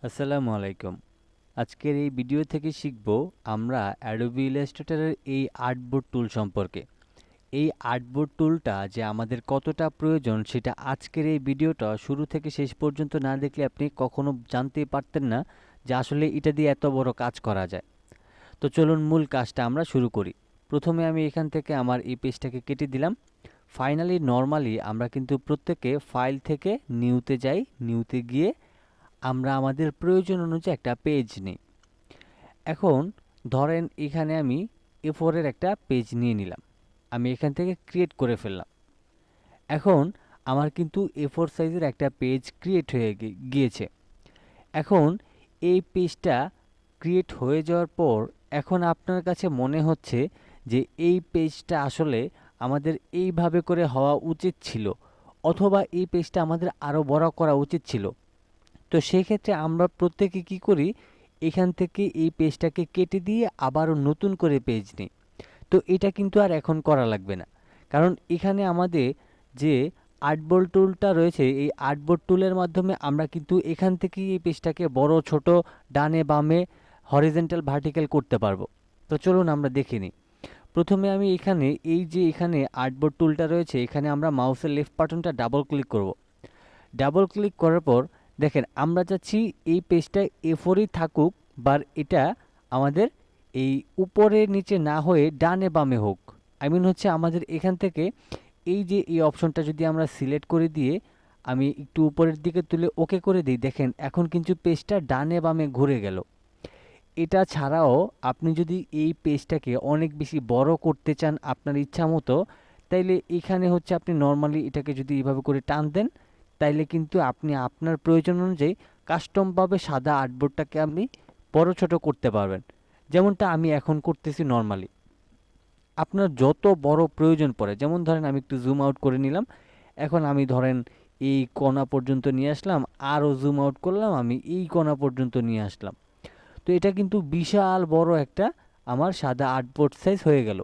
আসসালামু আলাইকুম। আজকের এই ভিডিও থেকে শিখব আমরা অ্যাডোবি ইলাস্ট্রেটরের এই আর্টবোর্ড টুল সম্পর্কে। এই আর্টবোর্ড টুলটা যে আমাদের কতটা প্রয়োজন সেটা আজকের এই ভিডিওটা শুরু থেকে শেষ পর্যন্ত না দেখলে আপনি কখনো জানতেই পারতেন না যে আসলে এটা দিয়ে এত বড় কাজ করা যায়। তো চলুন মূল কাজটা আমরা শুরু করি। প্রথমে আমি এখান থেকে আমার এই পেজটাকে কেটে দিলাম। ফাইনালি নরমালি আমরা কিন্তু প্রত্যেকে ফাইল থেকে নিউতে যাই, নিউতে গিয়ে আমরা আমাদের প্রয়োজন অনুযায়ী একটা পেজ নিই। এখন ধরেন এখানে আমি A4 এর একটা পেজ নিয়ে নিলাম, আমি এখান থেকে ক্রিয়েট করে ফেললাম। এখন আমার কিন্তু A4 সাইজের একটা পেজ ক্রিয়েট হয়ে গিয়েছে। এখন এই পেজটা ক্রিয়েট হয়ে যাওয়ার পর এখন আপনার কাছে মনে হচ্ছে যে এই পেজটা আসলে আমাদের এইভাবে করে হওয়া উচিত ছিল, অথবা এই পেজটা আমাদের আরও বড় করা উচিত ছিল। তো সেক্ষেত্রে আমরা প্রত্যেকে কি করি, এখান থেকে এই পেজটাকে কেটে দিয়ে আবারও নতুন করে পেজ নিই। তো এটা কিন্তু আর এখন করা লাগবে না, কারণ এখানে আমাদের যে আর্টবোর্ড টুলটা রয়েছে, এই আর্টবোর্ড টুলের মাধ্যমে আমরা কিন্তু এখান থেকেই এই পেজটাকে বড় ছোট ডানে বামে হরিজন্টাল ভার্টিক্যাল করতে পারবো। তো চলুন আমরা দেখে নিই। প্রথমে আমি এখানে এই যে এখানে আর্টবোর্ড টুলটা রয়েছে, এখানে আমরা মাউসের লেফট বাটনটা ডাবল ক্লিক করব। ডাবল ক্লিক করার পর দেখেন আমরা চাচ্ছি এই পেজটা A4ই থাকুক, বা এটা আমাদের এই উপরে নিচে না হয়ে ডানে বামে হোক। আই মিন হচ্ছে আমাদের এখান থেকে এই যে এই অপশনটা যদি আমরা সিলেক্ট করে দিয়ে আমি একটু উপরের দিকে তুলে ওকে করে দিই, দেখেন এখন কিন্তু পেজটা ডানে বামে ঘুরে গেল। এটা ছাড়াও আপনি যদি এই পেজটাকে অনেক বেশি বড় করতে চান আপনার ইচ্ছা মতো, তাইলে এখানে হচ্ছে আপনি নর্মালি এটাকে যদি এইভাবে করে টান দেন, তাইলে কিন্তু আপনি আপনার প্রয়োজন অনুযায়ী কাস্টমভাবে সাদা আর্টবোর্ডটাকে আপনি বড় ছোট করতে পারবেন, যেমনটা আমি এখন করতেছি নর্মালি। আপনার যত বড় প্রয়োজন পড়ে, যেমন ধরেন আমি একটু জুম আউট করে নিলাম, এখন আমি ধরেন এই কোণা পর্যন্ত নিয়ে আসলাম, আরও জুম আউট করলাম, আমি এই কোণা পর্যন্ত নিয়ে আসলাম। তো এটা কিন্তু বিশাল বড় একটা আমার সাদা আর্টবোর্ড সাইজ হয়ে গেল।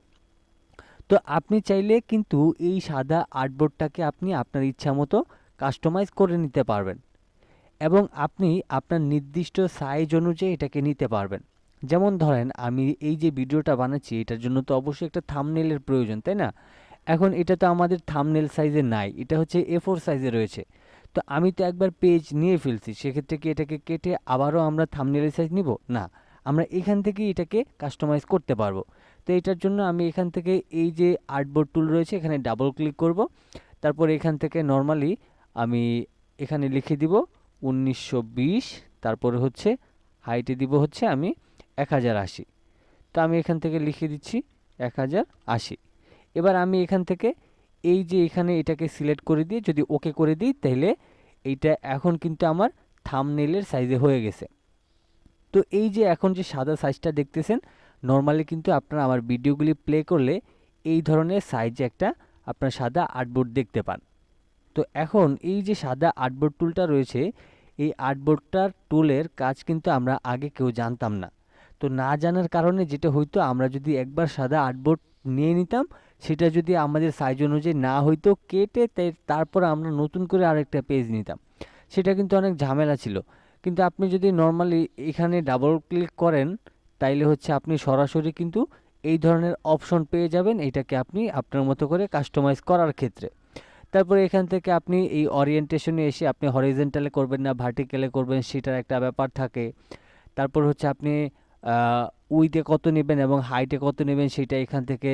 তো আপনি চাইলে কিন্তু এই সাদা আর্টবোর্ডটাকে আপনি আপনার ইচ্ছা মতো কাস্টমাইজ করে নিতে পারবেন, এবং আপনি আপনার নির্দিষ্ট সাইজ অনুযায়ী এটাকে নিতে পারবেন। যেমন ধরেন আমি এই যে ভিডিওটা বানাচ্ছি, এটার জন্য তো অবশ্যই একটা থাম্বনেলের প্রয়োজন, তাই না? এখন এটা তো আমাদের থাম্বনেল সাইজে নাই, এটা হচ্ছে A4 সাইজে রয়েছে। তো আমি তো একবার পেজ নিয়ে ফেলছি, সেক্ষেত্রে কি এটাকে কেটে আবারও আমরা থাম্বনেলের সাইজ নিব না, আমরা এখান থেকেই এটাকে কাস্টমাইজ করতে পারবো। তো এটার জন্য আমি এখান থেকে এই যে আর্টবোর্ড টুল রয়েছে এখানে ডাবল ক্লিক করব। তারপর এখান থেকে নর্মালি আমি এখানে লিখে দিব 1920, তারপরে হচ্ছে হাইটে দিব হচ্ছে আমি 1080। তো আমি এখান থেকে লিখে দিচ্ছি 1080। এবার আমি এখান থেকে এই যে এখানে এটাকে সিলেক্ট করে দিয়ে যদি ওকে করে দিই, তাহলে এইটা এখন কিন্তু আমার থাম্বনেইলের সাইজে হয়ে গেছে। তো এই যে এখন যে সাদা সাইজটা দেখতেছেন, নর্মালি কিন্তু আপনারা আমার ভিডিওগুলি প্লে করলে এই ধরনের সাইজে একটা আপনার সাদা আর্টবোর্ড দেখতে পান। তো এখন এই যে সাদা আর্টবোর্ড টুলটা রয়েছে, এই আর্টবোর্ডটার টুলের কাজ কিন্তু আমরা আগে কেউ জানতাম না। তো না জানার কারণে যেটা হইতো, আমরা যদি একবার সাদা আর্টবোর্ড নিয়ে নিতাম, সেটা যদি আমাদের সাইজ অনুযায়ী না হইতো, কেটে তারপর আমরা নতুন করে আরেকটা পেজ নিতাম, সেটা কিন্তু অনেক ঝামেলা ছিল। কিন্তু আপনি যদি নর্মালি এখানে ডাবল ক্লিক করেন, তাইলে হচ্ছে আপনি সরাসরি কিন্তু এই ধরনের অপশন পেয়ে যাবেন, এটাকে আপনি আপনার মতো করে কাস্টমাইজ করার ক্ষেত্রে। তারপরে এখান থেকে আপনি এই ওরিয়েন্টেশনে এসে আপনি হরিজন্টালে করবেন না ভার্টিক্যালে করবেন, সেটার একটা ব্যাপার থাকে। তারপর হচ্ছে আপনি উইথে কত নেবেন এবং হাইটে কত নেবেন সেটা এখান থেকে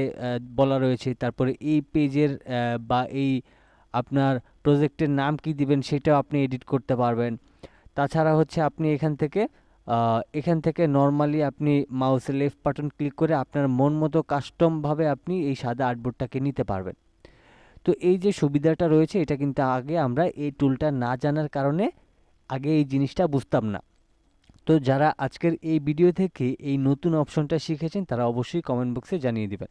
বলা রয়েছে। তারপরে এই পেজের বা এই আপনার প্রজেক্টের নাম কি দিবেন সেটাও আপনি এডিট করতে পারবেন। তাছাড়া হচ্ছে আপনি এখান থেকে নর্মালি আপনি মাউসের লেফট বাটন ক্লিক করে আপনার মন মতো কাস্টমভাবে আপনি এই সাদা আর্টবোর্ডটাকে নিতে পারবেন। তো এই যে সুবিধাটা রয়েছে, এটা কিন্তু আগে আমরা এই টুলটা না জানার কারণে আগে এই জিনিসটা বুঝতাম না। তো যারা আজকের এই ভিডিও থেকে এই নতুন অপশনটা শিখেছেন তারা অবশ্যই কমেন্ট বক্সে জানিয়ে দিবেন।